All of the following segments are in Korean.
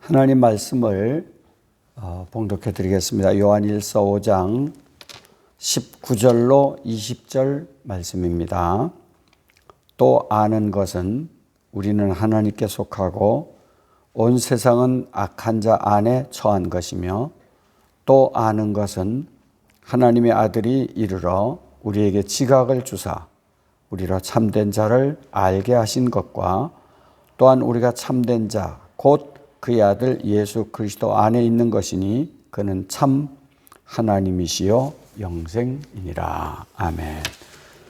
하나님 말씀을 봉독해 드리겠습니다. 요한일서 5장 19절로 20절 말씀입니다. 또 아는 것은 우리는 하나님께 속하고 온 세상은 악한 자 안에 처한 것이며, 또 아는 것은 하나님의 아들이 이르러 우리에게 지각을 주사 우리로 참된 자를 알게 하신 것과, 또한 우리가 참된 자 곧 그의 아들 예수 그리스도 안에 있는 것이니 그는 참 하나님이시요 영생이니라. 아멘.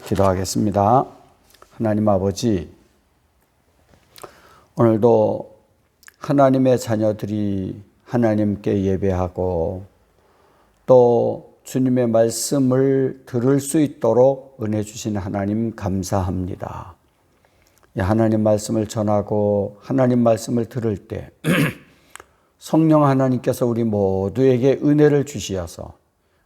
기도하겠습니다. 하나님 아버지, 오늘도 하나님의 자녀들이 하나님께 예배하고 또 주님의 말씀을 들을 수 있도록 은혜 주신 하나님 감사합니다. 하나님 말씀을 전하고 하나님 말씀을 들을 때 성령 하나님께서 우리 모두에게 은혜를 주시어서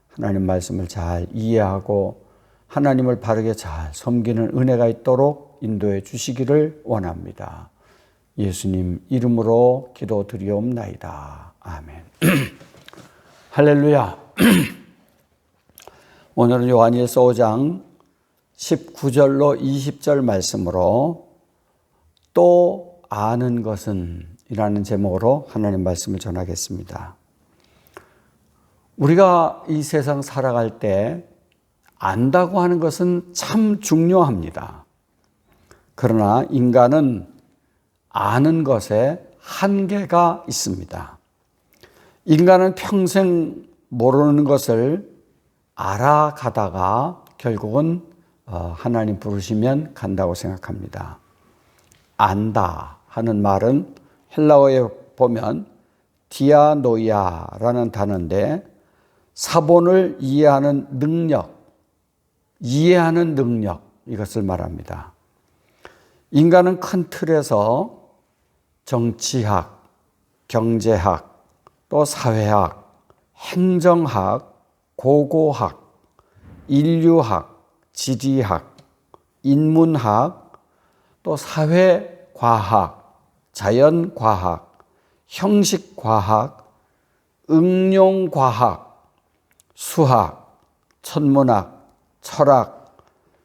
하나님 말씀을 잘 이해하고 하나님을 바르게 잘 섬기는 은혜가 있도록 인도해 주시기를 원합니다. 예수님 이름으로 기도드리옵나이다. 아멘. 할렐루야. 오늘은 요한일서 5장 19절로 20절 말씀으로 또 아는 것은 이라는 제목으로 하나님 말씀을 전하겠습니다. 우리가 이 세상 살아갈 때 안다고 하는 것은 참 중요합니다. 그러나 인간은 아는 것에 한계가 있습니다. 인간은 평생 모르는 것을 알아가다가 결국은 하나님 부르시면 간다고 생각합니다. 안다 하는 말은 헬라어에 보면 디아노이아라는 단어인데, 사본을 이해하는 능력, 이것을 말합니다. 인간은 큰 틀에서 정치학, 경제학, 또 사회학, 행정학, 고고학, 인류학, 지리학, 인문학, 또 사회과학, 자연과학, 형식과학, 응용과학, 수학, 천문학, 철학,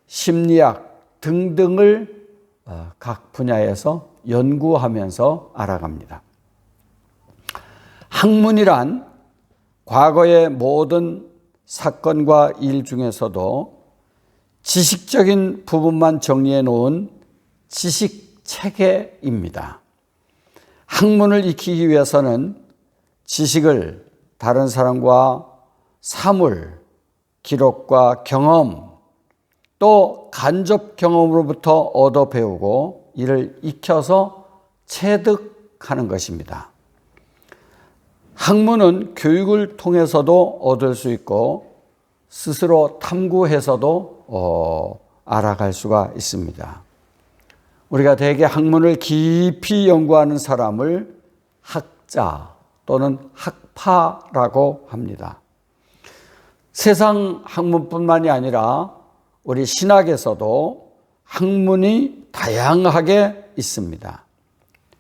심리학 등등을 각 분야에서 연구하면서 알아갑니다. 학문이란 과거의 모든 사건과 일 중에서도 지식적인 부분만 정리해 놓은 지식체계입니다. 학문을 익히기 위해서는 지식을 다른 사람과 사물, 기록과 경험, 또 간접 경험으로부터 얻어 배우고 이를 익혀서 체득하는 것입니다. 학문은 교육을 통해서도 얻을 수 있고 스스로 탐구해서도 알아갈 수가 있습니다. 우리가 대개 학문을 깊이 연구하는 사람을 학자 또는 학파라고 합니다. 세상 학문뿐만이 아니라 우리 신학에서도 학문이 다양하게 있습니다.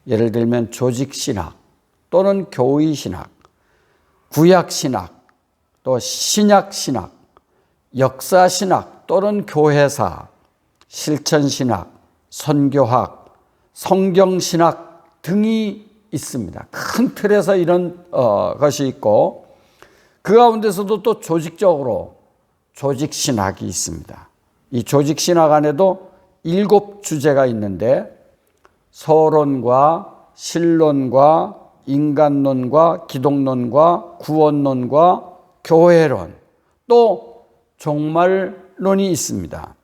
예를 들면 조직신학 또는 교의신학, 구약신학, 또 신약신학, 역사신학 또는 교회사, 실천신학, 선교학, 성경신학 등이 있습니다. 큰 틀에서 이런 것이 있고, 그 가운데서도 또 조직적으로 조직신학이 있습니다. 이 조직신학 안에도 7주제가 있는데, 서론과 신론과 인간론과 기독론과 구원론과 교회론, 또 종말론이 있습니다.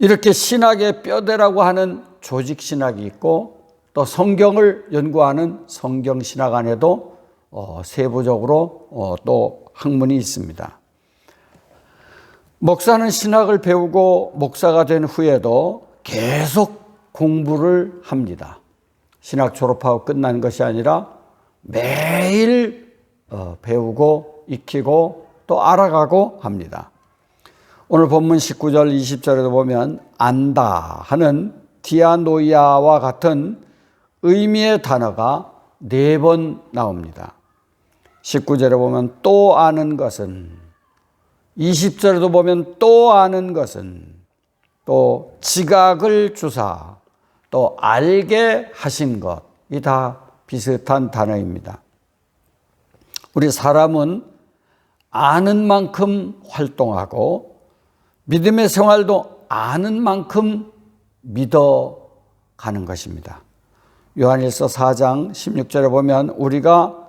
이렇게 신학의 뼈대라고 하는 조직신학이 있고, 또 성경을 연구하는 성경신학 안에도 세부적으로 또 학문이 있습니다. 목사는 신학을 배우고 목사가 된 후에도 계속 공부를 합니다. 신학 졸업하고 끝난 것이 아니라 매일 배우고 익히고 또 알아가고 합니다. 오늘 본문 19절 20절에도 보면 안다 하는 디아노이아와 같은 의미의 단어가 4번 나옵니다. 19절에 보면 또 아는 것은, 20절에도 보면 또 아는 것은, 또 지각을 주사 또 알게 하신 것, 이 다 비슷한 단어입니다. 우리 사람은 아는 만큼 활동하고 믿음의 생활도 아는 만큼 믿어가는 것입니다. 요한일서 4장 16절에 보면 우리가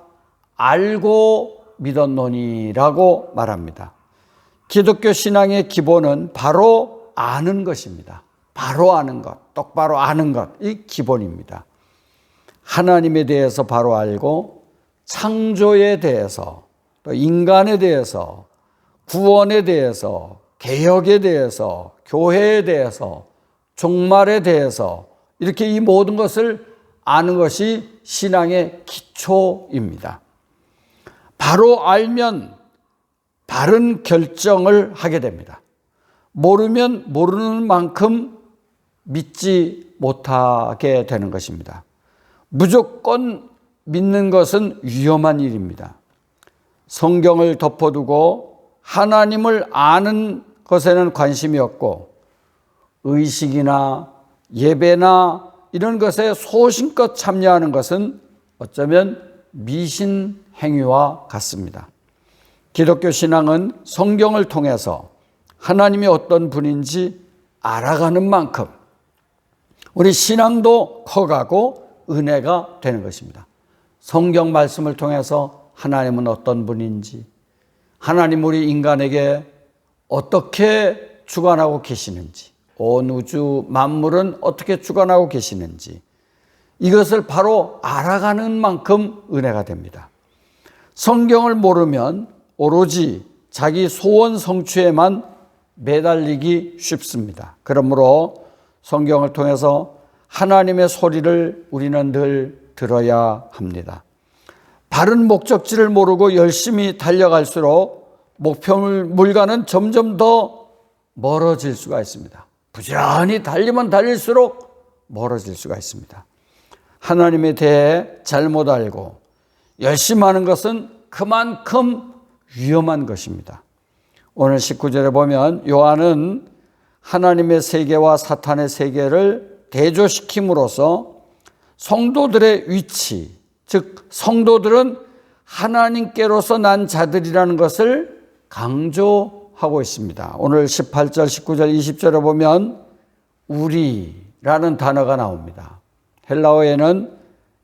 알고 믿었노니라고 말합니다. 기독교 신앙의 기본은 바로 아는 것입니다. 바로 아는 것, 똑바로 아는 것, 이 기본입니다. 하나님에 대해서 바로 알고 창조에 대해서, 또 인간에 대해서, 구원에 대해서, 개혁에 대해서, 교회에 대해서, 종말에 대해서, 이렇게 이 모든 것을 아는 것이 신앙의 기초입니다. 바로 알면 바른 결정을 하게 됩니다. 모르면 모르는 만큼 믿지 못하게 되는 것입니다. 무조건 믿는 것은 위험한 일입니다. 성경을 덮어두고 하나님을 아는 것에는 관심이 없고 의식이나 예배나 이런 것에 소신껏 참여하는 것은 어쩌면 미신 행위와 같습니다. 기독교 신앙은 성경을 통해서 하나님이 어떤 분인지 알아가는 만큼 우리 신앙도 커가고 은혜가 되는 것입니다. 성경 말씀을 통해서 하나님은 어떤 분인지, 하나님 우리 인간에게 어떻게 주관하고 계시는지, 온 우주 만물은 어떻게 주관하고 계시는지, 이것을 바로 알아가는 만큼 은혜가 됩니다. 성경을 모르면 오로지 자기 소원 성취에만 매달리기 쉽습니다. 그러므로 성경을 통해서 하나님의 소리를 우리는 늘 들어야 합니다. 바른 목적지를 모르고 열심히 달려갈수록 목표물과는 점점 더 멀어질 수가 있습니다. 부지런히 달리면 달릴수록 멀어질 수가 있습니다. 하나님에 대해 잘못 알고 열심히 하는 것은 그만큼 위험한 것입니다. 오늘 19절에 보면 요한은 하나님의 세계와 사탄의 세계를 대조시킴으로써 성도들의 위치, 즉 성도들은 하나님께로서 난 자들이라는 것을 강조하고 있습니다. 오늘 18절, 19절, 20절에 보면 우리라는 단어가 나옵니다. 헬라어에는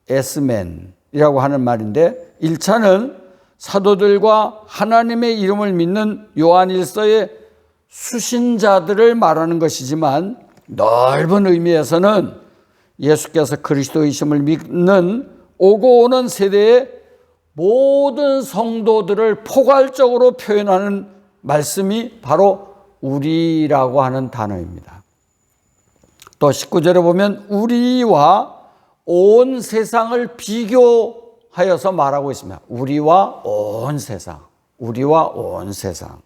에스멘이라고 하는 말인데 1차는 사도들과 하나님의 이름을 믿는 요한일서의 수신자들을 말하는 것이지만 넓은 의미에서는 예수께서 그리스도이심을 믿는 오고 오는 세대의 모든 성도들을 포괄적으로 표현하는 말씀이 바로 우리라고 하는 단어입니다. 또 19절에 보면 우리와 온 세상을 비교하여서 말하고 있습니다. 우리와 온 세상, 우리와 온 세상.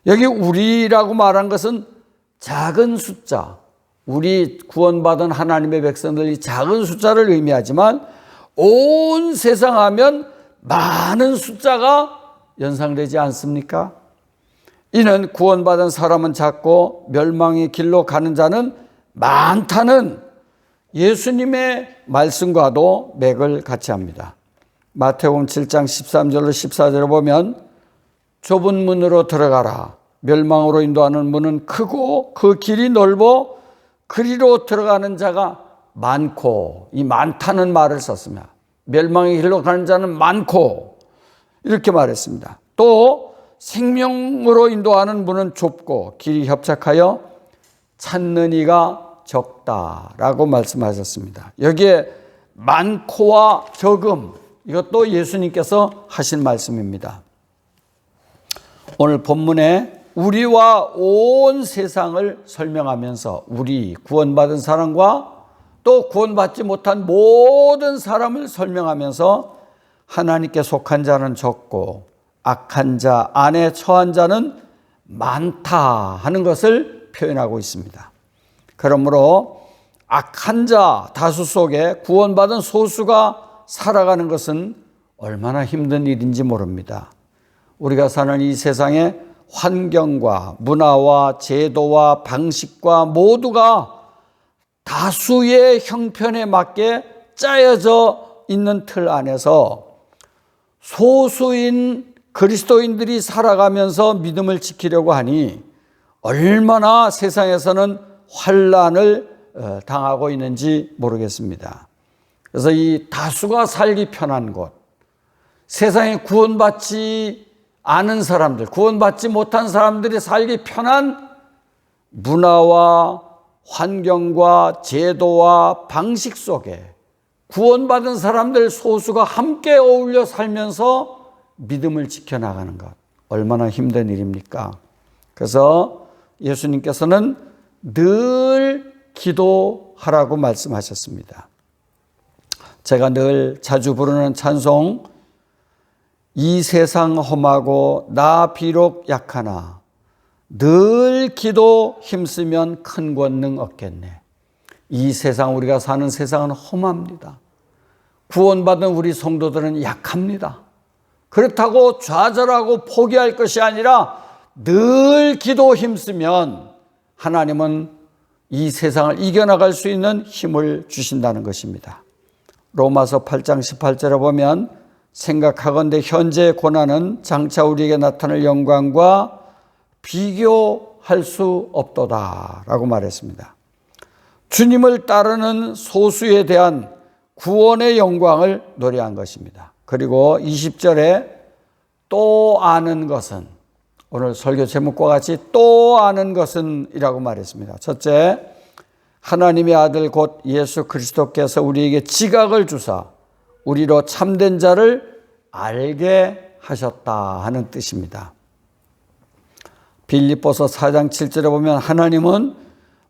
여기 우리라고 말한 것은 작은 숫자, 우리 구원받은 하나님의 백성들이 작은 숫자를 의미하지만 온 세상 하면 많은 숫자가 연상되지 않습니까? 이는 구원받은 사람은 작고 멸망의 길로 가는 자는 많다는 예수님의 말씀과도 맥을 같이 합니다. 마태복음 7장 13절로 14절을 보면 좁은 문으로 들어가라. 멸망으로 인도하는 문은 크고 그 길이 넓어 그리로 들어가는 자가 많고, 이 많다는 말을 썼습니다. 멸망의 길로 가는 자는 많고 이렇게 말했습니다. 또 생명으로 인도하는 문은 좁고 길이 협착하여 찾는 이가 적다라고 말씀하셨습니다. 여기에 많고와 적음, 이것도 예수님께서 하신 말씀입니다. 오늘 본문에 우리와 온 세상을 설명하면서 우리 구원받은 사람과 또 구원받지 못한 모든 사람을 설명하면서 하나님께 속한 자는 적고 악한 자 안에 처한 자는 많다 하는 것을 표현하고 있습니다. 그러므로 악한 자 다수 속에 구원받은 소수가 살아가는 것은 얼마나 힘든 일인지 모릅니다. 우리가 사는 이 세상의 환경과 문화와 제도와 방식과 모두가 다수의 형편에 맞게 짜여져 있는 틀 안에서 소수인 그리스도인들이 살아가면서 믿음을 지키려고 하니 얼마나 세상에서는 환난을 당하고 있는지 모르겠습니다. 그래서 이 다수가 살기 편한 곳, 세상에 구원받지 않은 사람들, 구원받지 못한 사람들이 살기 편한 문화와 환경과 제도와 방식 속에 구원받은 사람들 소수가 함께 어울려 살면서 믿음을 지켜나가는 것, 얼마나 힘든 일입니까? 그래서 예수님께서는 늘 기도하라고 말씀하셨습니다. 제가 늘 자주 부르는 찬송, 이 세상 험하고 나 비록 약하나 늘 기도 힘쓰면 큰 권능 얻겠네. 이 세상, 우리가 사는 세상은 험합니다. 구원받은 우리 성도들은 약합니다. 그렇다고 좌절하고 포기할 것이 아니라 늘 기도 힘쓰면 하나님은 이 세상을 이겨나갈 수 있는 힘을 주신다는 것입니다. 로마서 8장 18절에 보면 생각하건대 현재의 고난은 장차 우리에게 나타날 영광과 비교할 수 없도다 라고 말했습니다. 주님을 따르는 소수에 대한 구원의 영광을 노래한 것입니다. 그리고 20절에 또 아는 것은, 오늘 설교 제목과 같이 또 아는 것은 이라고 말했습니다. 첫째, 하나님의 아들 곧 예수 그리스도께서 우리에게 지각을 주사 우리로 참된 자를 알게 하셨다 하는 뜻입니다. 빌립보서 4장 7절에 보면 하나님은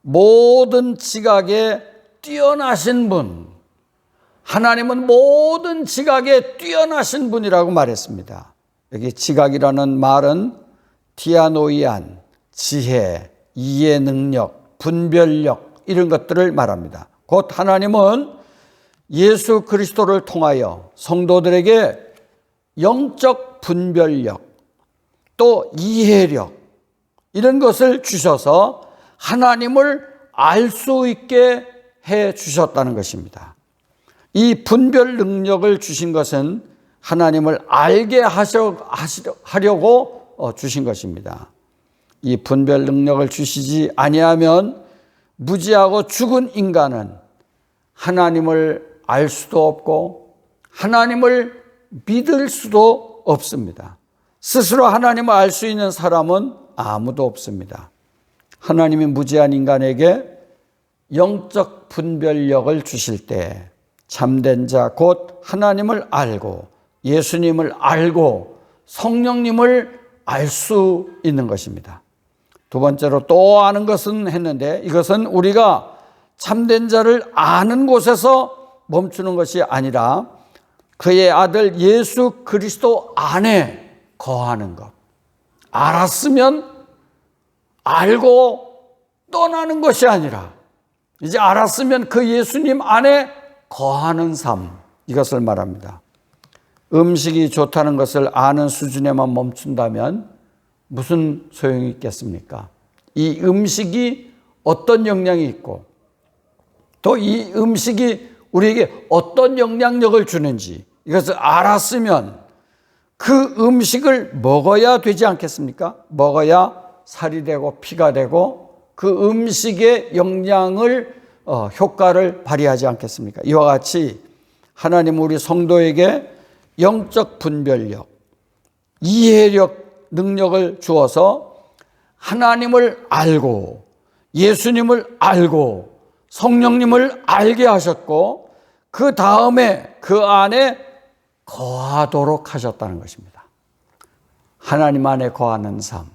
모든 지각에 뛰어나신 분, 하나님은 모든 지각에 뛰어나신 분이라고 말했습니다. 여기 지각이라는 말은 디아노이안, 지혜, 이해 능력, 분별력 이런 것들을 말합니다. 곧 하나님은 예수 그리스도를 통하여 성도들에게 영적 분별력, 또 이해력 이런 것을 주셔서 하나님을 알 수 있게 해 주셨다는 것입니다. 이 분별 능력을 주신 것은 하나님을 알게 하려고 주신 것입니다. 이 분별 능력을 주시지 아니하면 무지하고 죽은 인간은 하나님을 알 수도 없고 하나님을 믿을 수도 없습니다. 스스로 하나님을 알 수 있는 사람은 아무도 없습니다. 하나님이 무지한 인간에게 영적 분별력을 주실 때 참된 자 곧 하나님을 알고 예수님을 알고 성령님을 알 수 있는 것입니다. 두 번째로 또 아는 것은 했는데 이것은 우리가 참된 자를 아는 곳에서 멈추는 것이 아니라 그의 아들 예수 그리스도 안에 거하는 것. 알았으면 알고 떠나는 것이 아니라 이제 알았으면 그 예수님 안에 거하는 삶, 이것을 말합니다. 음식이 좋다는 것을 아는 수준에만 멈춘다면 무슨 소용이 있겠습니까? 이 음식이 어떤 영향이 있고 또 이 음식이 우리에게 어떤 영향력을 주는지 이것을 알았으면 그 음식을 먹어야 되지 않겠습니까? 먹어야 살이 되고 피가 되고 그 음식의 영향을 효과를 발휘하지 않겠습니까? 이와 같이 하나님 우리 성도에게 영적 분별력, 이해력, 능력을 주어서 하나님을 알고 예수님을 알고 성령님을 알게 하셨고 그 다음에 그 안에 거하도록 하셨다는 것입니다. 하나님 안에 거하는 삶,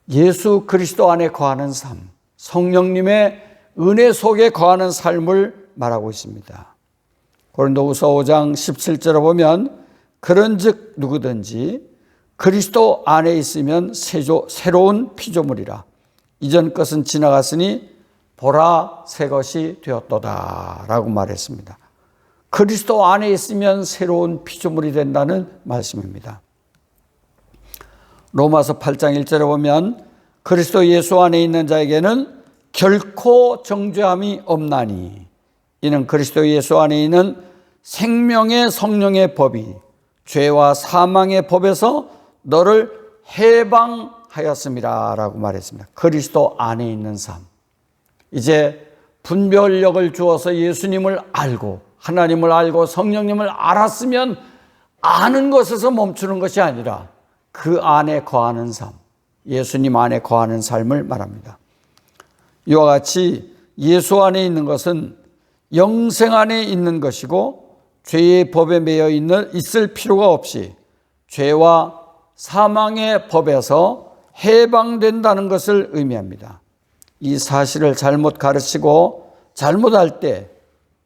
예수 그리스도 안에 거하는 삶, 성령님의 은혜 속에 거하는 삶을 말하고 있습니다. 고린도후서 5장 17절에 보면 그런즉 누구든지 그리스도 안에 있으면 새로운 피조물이라 이전 것은 지나갔으니 보라 새 것이 되었도다 라고 말했습니다. 그리스도 안에 있으면 새로운 피조물이 된다는 말씀입니다. 로마서 8장 1절에 보면 그리스도 예수 안에 있는 자에게는 결코 정죄함이 없나니 이는 그리스도 예수 안에 있는 생명의 성령의 법이 죄와 사망의 법에서 너를 해방하였습니다 라고 말했습니다. 그리스도 안에 있는 삶. 이제 분별력을 주어서 예수님을 알고 하나님을 알고 성령님을 알았으면 아는 것에서 멈추는 것이 아니라 그 안에 거하는 삶, 예수님 안에 거하는 삶을 말합니다. 이와 같이 예수 안에 있는 것은 영생 안에 있는 것이고 죄의 법에 매여 있을 필요가 없이 죄와 사망의 법에서 해방된다는 것을 의미합니다. 이 사실을 잘못 가르치고 잘못할 때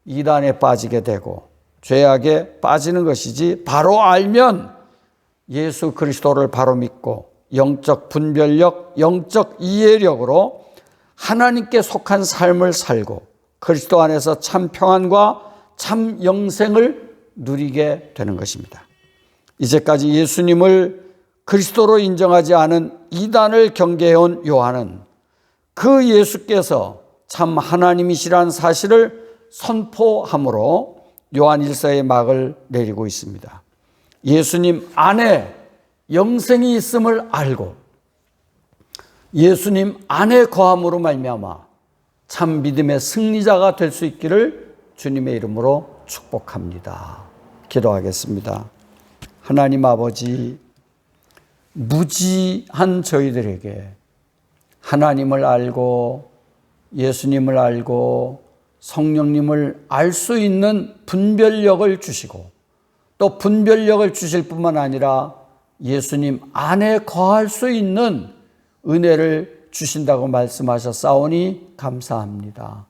이단에 빠지게 되고 죄악에 빠지는 것이지, 바로 알면 예수 그리스도를 바로 믿고 영적 분별력, 영적 이해력으로 하나님께 속한 삶을 살고 그리스도 안에서 참 평안과 참 영생을 누리게 되는 것입니다. 이제까지 예수님을 그리스도로 인정하지 않은 이단을 경계해온 요한은 그 예수께서 참 하나님이시라는 사실을 선포함으로 요한 1서의 막을 내리고 있습니다. 예수님 안에 영생이 있음을 알고 예수님 안에 거함으로 말미암아 참 믿음의 승리자가 될 수 있기를 주님의 이름으로 축복합니다. 기도하겠습니다. 하나님 아버지, 무지한 저희들에게 하나님을 알고 예수님을 알고 성령님을 알 수 있는 분별력을 주시고 또 분별력을 주실 뿐만 아니라 예수님 안에 거할 수 있는 은혜를 주신다고 말씀하셨사오니 감사합니다.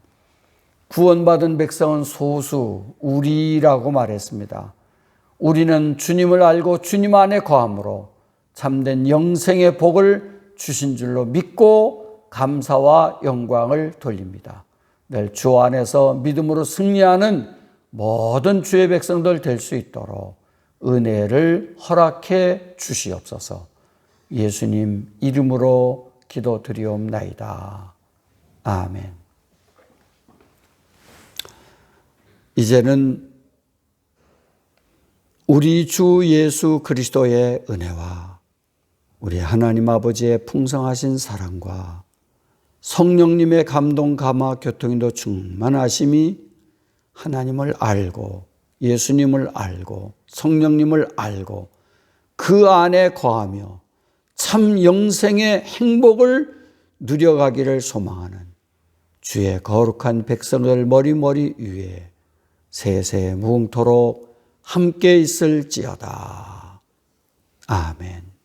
구원받은 백성은 소수, 우리라고 말했습니다. 우리는 주님을 알고 주님 안에 거함으로 참된 영생의 복을 주신 줄로 믿고 감사와 영광을 돌립니다. 늘 주 안에서 믿음으로 승리하는 모든 주의 백성들 될 수 있도록 은혜를 허락해 주시옵소서. 예수님 이름으로 기도드리옵나이다. 아멘. 이제는 우리 주 예수 그리스도의 은혜와 우리 하나님 아버지의 풍성하신 사랑과 성령님의 감동, 감화, 교통인도 충만하심이 하나님을 알고 예수님을 알고 성령님을 알고 그 안에 거하며 참 영생의 행복을 누려가기를 소망하는 주의 거룩한 백성들 머리머리 위에 세세 무궁토록 함께 있을지어다. 아멘.